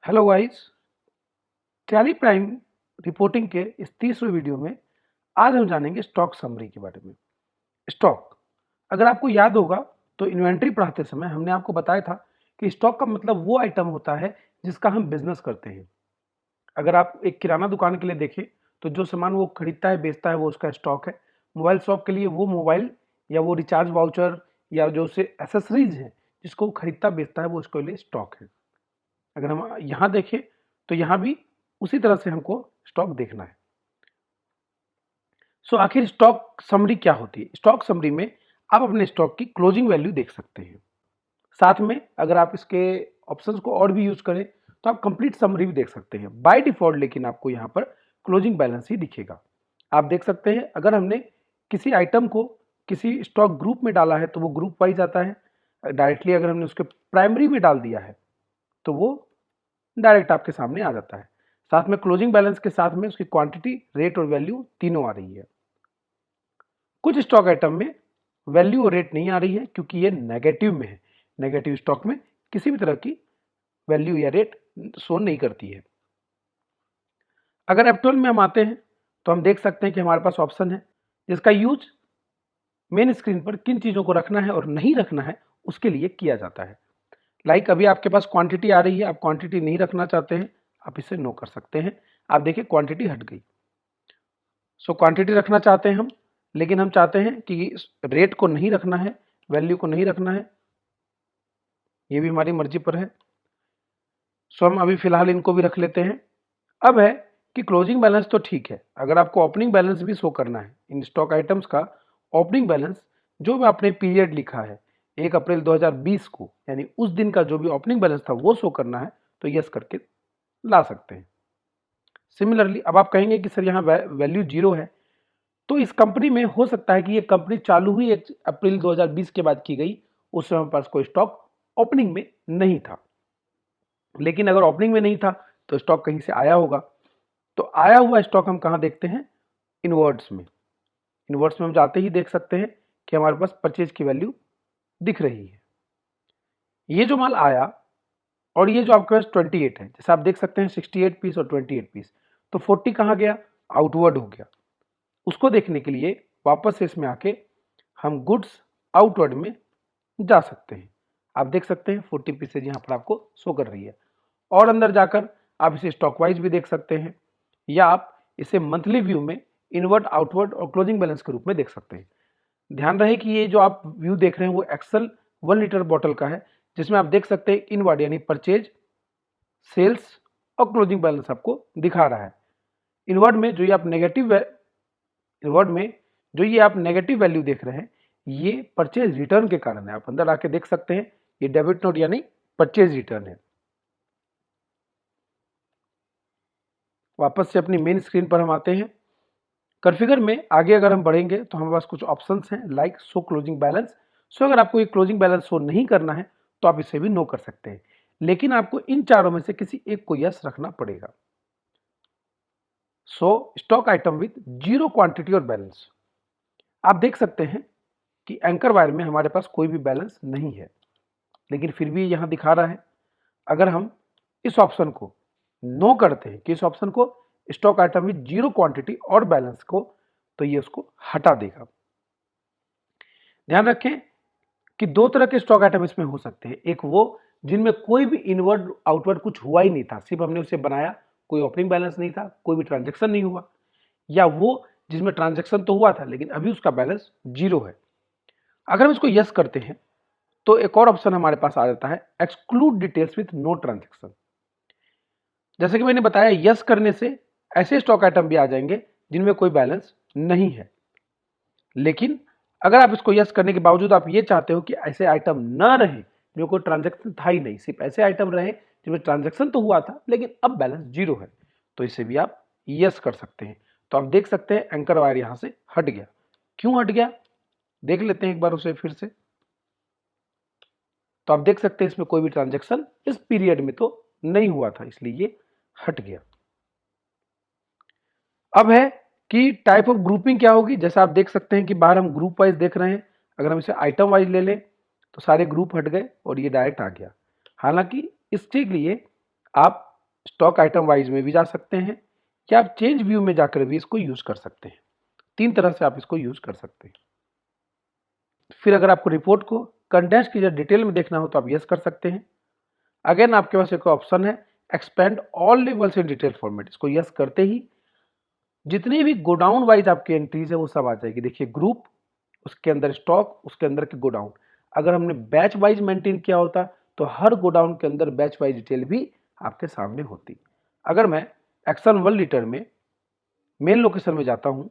Hello guys, tally prime reporting के इस 30वें video में आज हम जानेंगे स्टॉक समरी के बारे में। स्टॉक, अगर आपको याद होगा तो इन्वेंट्री पढ़ाते समय हमने आपको बताया था कि स्टॉक का मतलब वो आइटम होता है जिसका हम बिजनेस करते हैं। अगर आप एक किराना दुकान के लिए देखें तो जो सामान वो खरीदता है बेचता है वो उसका स्टॉक है। मोबाइल शॉप के लिए वो मोबाइल या वो रिचार्ज वाउचर या जो उसे एसेसरीज है जिसको वो खरीदता बेचता है वो उसके लिए स्टॉक है। अगर हम यहाँ देखें तो यहाँ भी उसी तरह से हमको स्टॉक देखना है। आखिर स्टॉक समरी क्या होती है? स्टॉक समरी में आप अपने स्टॉक की क्लोजिंग वैल्यू देख सकते हैं। साथ में अगर आप इसके ऑप्शंस को और भी यूज करें तो आप कंप्लीट समरी भी देख सकते हैं। बाय डिफॉल्ट लेकिन आपको यहाँ पर क्लोजिंग बैलेंस ही दिखेगा। आप देख सकते हैं अगर हमने किसी आइटम को किसी स्टॉक ग्रुप में डाला है तो वो ग्रुप वाइज आता है। डायरेक्टली अगर हमने उसके प्राइमरी में डाल दिया है तो वो डायरेक्ट आपके सामने आ जाता है। साथ में क्लोजिंग बैलेंस के साथ में उसकी क्वांटिटी, रेट और वैल्यू तीनों आ रही है। कुछ स्टॉक आइटम में वैल्यू और रेट नहीं आ रही है क्योंकि ये नेगेटिव में है। नेगेटिव स्टॉक में किसी भी तरह की वैल्यू या रेट शो नहीं करती है। अगर एफ12 में हम आते हैं तो हम देख सकते हैं कि हमारे पास ऑप्शन है जिसका यूज मेन स्क्रीन पर किन चीजों को रखना है और नहीं रखना है उसके लिए किया जाता है। लाइक अभी आपके पास क्वांटिटी आ रही है, आप क्वांटिटी नहीं रखना चाहते हैं, आप इसे नो कर सकते हैं। आप देखिए क्वांटिटी हट गई। क्वांटिटी रखना चाहते हैं हम, लेकिन हम चाहते हैं कि रेट को नहीं रखना है, वैल्यू को नहीं रखना है, ये भी हमारी मर्जी पर है। हम अभी फिलहाल इनको भी रख लेते हैं। अब है कि क्लोजिंग बैलेंस तो ठीक है, अगर आपको ओपनिंग बैलेंस भी शो करना है इन स्टॉक आइटम्स का ओपनिंग बैलेंस जो भी आपने पीरियड लिखा है 1 अप्रैल 2020 को, यानी उस दिन का जो भी ओपनिंग बैलेंस था वो शो करना है तो यस करके ला सकते हैं। सिमिलरली अब आप कहेंगे कि सर यहाँ वैल्यू जीरो है, तो इस कंपनी में हो सकता है कि ये कंपनी चालू हुई 1 अप्रैल 2020 के बाद की गई, उस समय हमारे पास कोई स्टॉक ओपनिंग में नहीं था। लेकिन अगर ओपनिंग में नहीं था तो स्टॉक कहीं से आया होगा। तो आया हुआ स्टॉक हम कहाँ देखते हैं? इनवर्ड्स में। इनवर्ड्स में हम जाते ही देख सकते हैं कि हमारे पास परचेज की वैल्यू दिख रही है। ये जो माल आया और ये जो आपके पास 28 है, जैसे आप देख सकते हैं 68 पीस और 28 पीस, तो 40 कहाँ गया? आउटवर्ड हो गया। उसको देखने के लिए वापस से इसमें आके हम गुड्स आउटवर्ड में जा सकते हैं। आप देख सकते हैं 40 पीसेज यहाँ पर आपको शो कर रही है। और अंदर जाकर आप इसे स्टॉक वाइज भी देख सकते हैं या आप इसे मंथली व्यू में इनवर्ड, आउटवर्ड और क्लोजिंग बैलेंस के रूप में देख सकते हैं। ध्यान रहे कि ये जो आप व्यू देख रहे हैं वो एक्सेल 1 लीटर बॉटल का है, जिसमें आप देख सकते हैं इनवर्ड यानी परचेज, सेल्स और क्लोजिंग बैलेंस आपको दिखा रहा है। इनवर्ड में जो ये आप नेगेटिव वैल्यू देख रहे हैं ये परचेज रिटर्न के कारण है। आप अंदर आके देख सकते हैं ये डेबिट नोट यानी परचेज रिटर्न है। वापस से अपनी मेन स्क्रीन पर हम आते हैं। कॉन्फ़िगर में आगे अगर हम बढ़ेंगे तो हमारे पास कुछ ऑप्शंस हैं लाइक शो क्लोजिंग बैलेंस। अगर आपको ये क्लोजिंग बैलेंस शो नहीं करना है तो आप इसे भी नो कर सकते हैं, लेकिन आपको इन चारों में से किसी एक को यस रखना पड़ेगा। Stock item with zero quantity और बैलेंस। आप देख सकते हैं कि एंकर वायर में हमारे पास कोई भी बैलेंस नहीं है, लेकिन फिर भी यहां दिखा रहा है। अगर हम इस ऑप्शन को नो करते हैं कि इस ऑप्शन को stock item with zero quantity और बैलेंस को, तो ये उसको हटा देगा। ध्यान रखें कि दो तरह के स्टॉक आइटम इसमें हो सकते हैं। एक वो जिनमें कोई भी इनवर्ड आउटवर्ड कुछ हुआ ही नहीं था, सिर्फ हमने उसे बनाया, कोई ओपनिंग बैलेंस नहीं था, कोई भी ट्रांजेक्शन नहीं हुआ। या वो जिसमें ट्रांजेक्शन तो हुआ था लेकिन अभी उसका बैलेंस जीरो है। अगर हम इसको यस करते हैं तो एक और ऑप्शन हमारे पास आ जाता है exclude details with no transaction. जैसे कि मैंने बताया, यस करने से ऐसे स्टॉक आइटम भी आ जाएंगे जिनमें कोई बैलेंस नहीं है। लेकिन अगर आप इसको यस करने के बावजूद आप ये चाहते हो कि ऐसे आइटम न रहे जो कोई ट्रांजेक्शन था ही नहीं, सिर्फ ऐसे आइटम रहे जिनमें ट्रांजेक्शन तो हुआ था लेकिन अब बैलेंस जीरो है, तो इसे भी आप यस कर सकते हैं। तो आप देख सकते हैं एंकर वायर यहां से हट गया। क्यों हट गया देख लेते हैं एक बार उसे फिर से। तो आप देख सकते हैं इसमें कोई भी ट्रांजेक्शन इस पीरियड में तो नहीं हुआ था, इसलिए ये हट गया। अब है कि टाइप ऑफ ग्रुपिंग क्या होगी। जैसा आप देख सकते हैं कि बाहर हम ग्रुप वाइज देख रहे हैं, अगर हम इसे आइटम वाइज ले लें तो सारे ग्रुप हट गए और ये डायरेक्ट आ गया। हालांकि इसके लिए आप स्टॉक आइटम वाइज में भी जा सकते हैं, या आप चेंज व्यू में जाकर भी इसको यूज कर सकते हैं। 3 तरह से आप इसको यूज कर सकते हैं। फिर अगर आपको रिपोर्ट को कंडेंस की डिटेल में देखना हो तो आप यस कर सकते हैं। अगेन आपके पास एक ऑप्शन है expand all levels in detail format, इसको यस करते ही जितनी भी गोडाउन वाइज आपकी एंट्रीज है वो सब आ जाएगी। देखिए ग्रुप, उसके अंदर स्टॉक, उसके अंदर के गोडाउन। अगर हमने बैच वाइज मेंटेन किया होता तो हर गोडाउन के अंदर बैच वाइज डिटेल भी आपके सामने होती। अगर मैं एक्सेल 1 लीटर में मेन लोकेशन में जाता हूं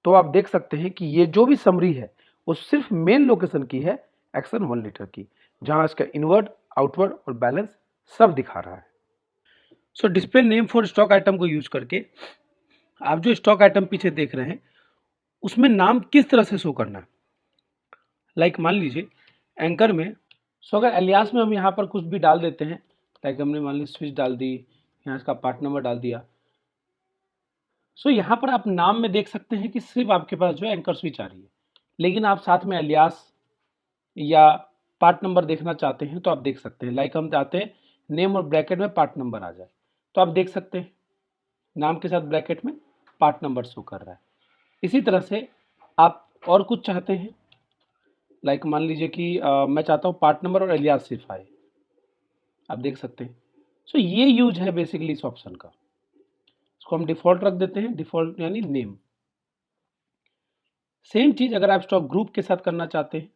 तो आप देख सकते हैं कि ये जो भी समरी है वो सिर्फ मेन लोकेशन की है, एक्सेल 1 लीटर की, जहां इसका इनवर्ड, आउटवर्ड और बैलेंस सब दिखा रहा है। सो display name for stock item को यूज करके आप जो स्टॉक आइटम पीछे देख रहे हैं उसमें नाम किस तरह से शो करना है। लाइक मान लीजिए एंकर में, सो अगर एलियास में हम यहाँ पर कुछ भी डाल देते हैं, लाइक हमने मान ली स्विच डाल दी, यहाँ इसका पार्ट नंबर डाल दिया, सो यहाँ पर आप नाम में देख सकते हैं कि सिर्फ आपके पास जो है एंकर स्विच आ रही है, लेकिन आप साथ में एलियास या पार्ट नंबर देखना चाहते हैं तो आप देख सकते हैं। लाइक हम चाहते हैं नेम और ब्रैकेट में पार्ट नंबर आ जाए, तो आप देख सकते हैं नाम के साथ ब्रैकेट में पार्ट नंबर शो कर रहा है। इसी तरह से आप और कुछ चाहते हैं, लाइक मान लीजिए कि मैं चाहता हूँ पार्ट नंबर और एलियास सिर्फ आए, आप देख सकते हैं। सो ये यूज है बेसिकली इस ऑप्शन का। इसको हम डिफॉल्ट रख देते हैं, डिफॉल्ट यानी नेम। सेम चीज अगर आप स्टॉक ग्रुप के साथ करना चाहते हैं,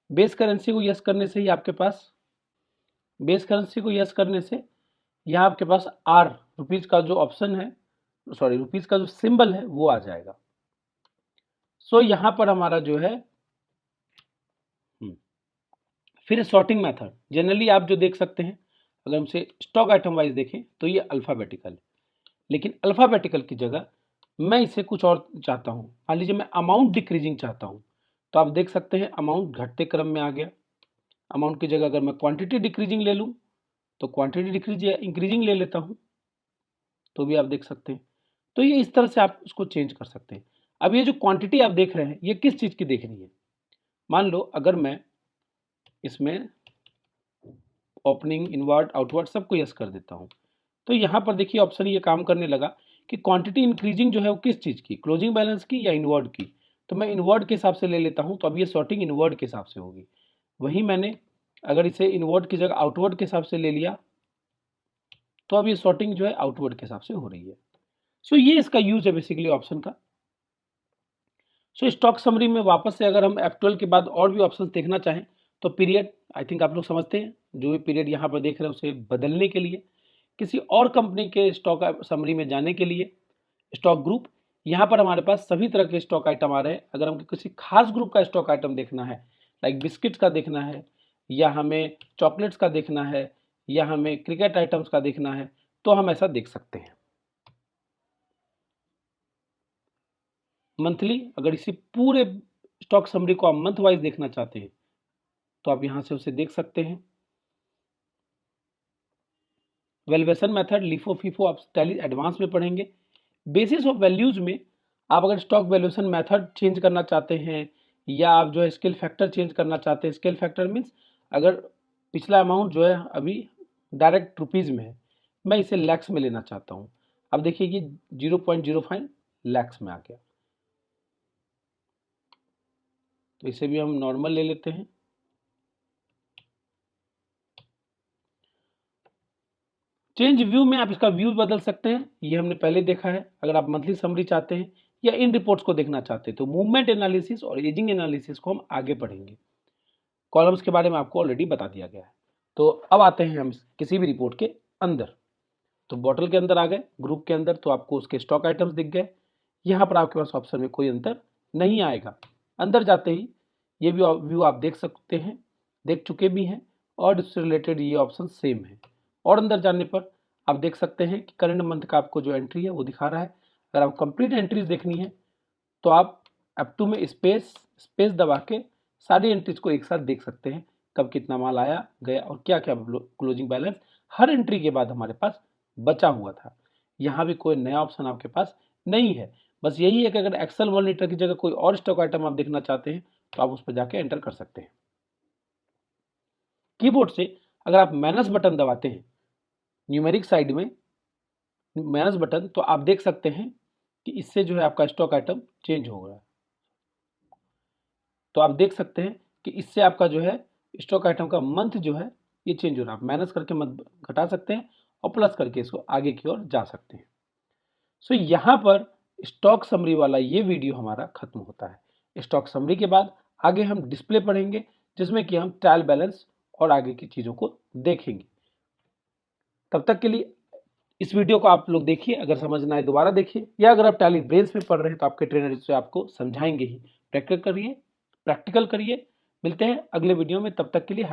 बेस करेंसी को यस करने से ही आपके पास, बेस करेंसी को यस करने से यहाँ आपके पास आर रुपीज का जो ऑप्शन है, सॉरी रुपीज का जो सिंबल है वो आ जाएगा। सो यहाँ पर हमारा जो है फिर सॉर्टिंग मेथड जनरली आप जो देख सकते हैं, अगर हमसे स्टॉक आइटम वाइज देखें तो ये अल्फाबेटिकल है, लेकिन अल्फाबेटिकल की जगह मैं इसे कुछ और चाहता हूं। मान लीजिए मैं अमाउंट डिक्रीजिंग चाहता हूं, तो आप देख सकते हैं अमाउंट घटते क्रम में आ गया। अमाउंट की जगह अगर मैं क्वांटिटी डिक्रीजिंग ले लूं तो क्वांटिटी डिक्रीज या इंक्रीजिंग ले लेता हूं, तो भी आप देख सकते हैं। तो ये इस तरह से आप उसको चेंज कर सकते हैं। अब ये जो क्वांटिटी आप देख रहे हैं ये किस चीज की देखनी है। मान लो अगर मैं इसमें ओपनिंग, इनवर्ट, आउटवर्ड सबको यस कर देता हूं, तो यहाँ पर देखिए ऑप्शन ये काम करने लगा कि क्वांटिटी इंक्रीजिंग जो है वो किस चीज़ की, क्लोजिंग बैलेंस की या इनवर्ड की। तो मैं इनवर्ड के हिसाब से ले लेता हूँ, तो अब ये सॉर्टिंग इनवर्ड के हिसाब से होगी। वहीं मैंने अगर इसे इनवर्ड की जगह आउटवर्ड के हिसाब से ले लिया तो अब ये सॉर्टिंग जो है आउटवर्ड के हिसाब से हो रही है। सो ये इसका यूज है बेसिकली ऑप्शन का। सो स्टॉक समरी में वापस से अगर हम F12 के बाद और भी ऑप्शन देखना चाहें तो पीरियड, आई थिंक आप लोग समझते हैं, जो भी पीरियड यहाँ पर देख रहे हैं उसे बदलने के लिए, किसी और कंपनी के स्टॉक समरी में जाने के लिए स्टॉक ग्रुप, यहाँ पर हमारे पास सभी तरह के स्टॉक आइटम आ रहे हैं। अगर हमको किसी खास ग्रुप का स्टॉक आइटम देखना है, लाइक बिस्किट्स का देखना है, या हमें चॉकलेट्स का देखना है, या हमें क्रिकेट आइटम्स का देखना है, तो हम ऐसा देख सकते हैं। मंथली, अगर इसी पूरे स्टॉक समरी को आप मंथ वाइज देखना चाहते हैं तो आप यहां से उसे देख सकते हैं। वैल्यूएशन मेथड, लिफो फीफो आप टैली एडवांस में पढ़ेंगे। बेसिस ऑफ वैल्यूज में आप अगर स्टॉक वैल्यूएशन मेथड चेंज करना चाहते हैं, या आप जो है स्केल फैक्टर चेंज करना चाहते हैं, स्केल फैक्टर मीन्स अगर पिछला अमाउंट जो है अभी डायरेक्ट रुपीज में है, मैं इसे लैक्स में लेना चाहता हूं। अब देखिए ये 0.05 लैक्स में आ गया, तो इसे भी हम नॉर्मल ले लेते हैं। चेंज व्यू में आप इसका व्यू बदल सकते हैं, ये हमने पहले देखा है। अगर आप मंथली समरी चाहते हैं या इन रिपोर्ट्स को देखना चाहते हैं तो मूवमेंट एनालिसिस और एजिंग एनालिसिस को हम आगे पढ़ेंगे। कॉलम्स के बारे में आपको ऑलरेडी बता दिया गया है। तो अब आते हैं हम किसी भी रिपोर्ट के अंदर। तो बॉटल के अंदर आ गए, ग्रुप के अंदर तो आपको उसके स्टॉक आइटम्स दिख गए। यहाँ पर आपके पास ऑप्शन में कोई अंतर नहीं आएगा। अंदर जाते ही ये भी व्यू आप देख सकते हैं, देख चुके भी हैं, और इससे रिलेटेड ये ऑप्शन सेम है। और अंदर जाने पर आप देख सकते हैं कि करंट मंथ का आपको जो एंट्री है वो दिखा रहा है। अगर आप कंप्लीट एंट्रीज देखनी है तो आप F2 में स्पेस दबा के सारी एंट्रीज को एक साथ देख सकते हैं, कब कितना माल आया गया और क्या क्या क्लोजिंग बैलेंस हर एंट्री के बाद हमारे पास बचा हुआ था। यहाँ भी कोई नया ऑप्शन आपके पास नहीं है, बस यही है कि अगर एक्सेल 1 लीटर की जगह कोई और स्टॉक आइटम आप देखना चाहते हैं तो आप उस पर जाके एंटर कर सकते हैं। कीबोर्ड से अगर आप माइनस बटन दबाते हैं न्यूमेरिक साइड में, माइनस बटन, तो आप देख सकते हैं कि इससे जो है आपका स्टॉक आइटम चेंज हो गया। तो आप देख सकते हैं कि इससे आपका जो है स्टॉक आइटम का मंथ जो है ये चेंज हो रहा है। आप माइनस करके मत घटा सकते हैं और प्लस करके इसको आगे की ओर जा सकते हैं। सो यहाँ पर स्टॉक समरी वाला ये वीडियो हमारा खत्म होता है। स्टॉक समरी के बाद आगे हम डिस्प्ले पढ़ेंगे, जिसमें कि हम ट्रायल बैलेंस और आगे की चीज़ों को देखेंगे। तब तक के लिए इस वीडियो को आप लोग देखिए, अगर समझ ना आए दोबारा देखिए, या अगर आप टैली ब्रेन्स में पढ़ रहे हैं तो आपके ट्रेनर से आपको समझाएंगे ही। प्रैक्टिकल करिए। मिलते हैं अगले वीडियो में, तब तक के लिए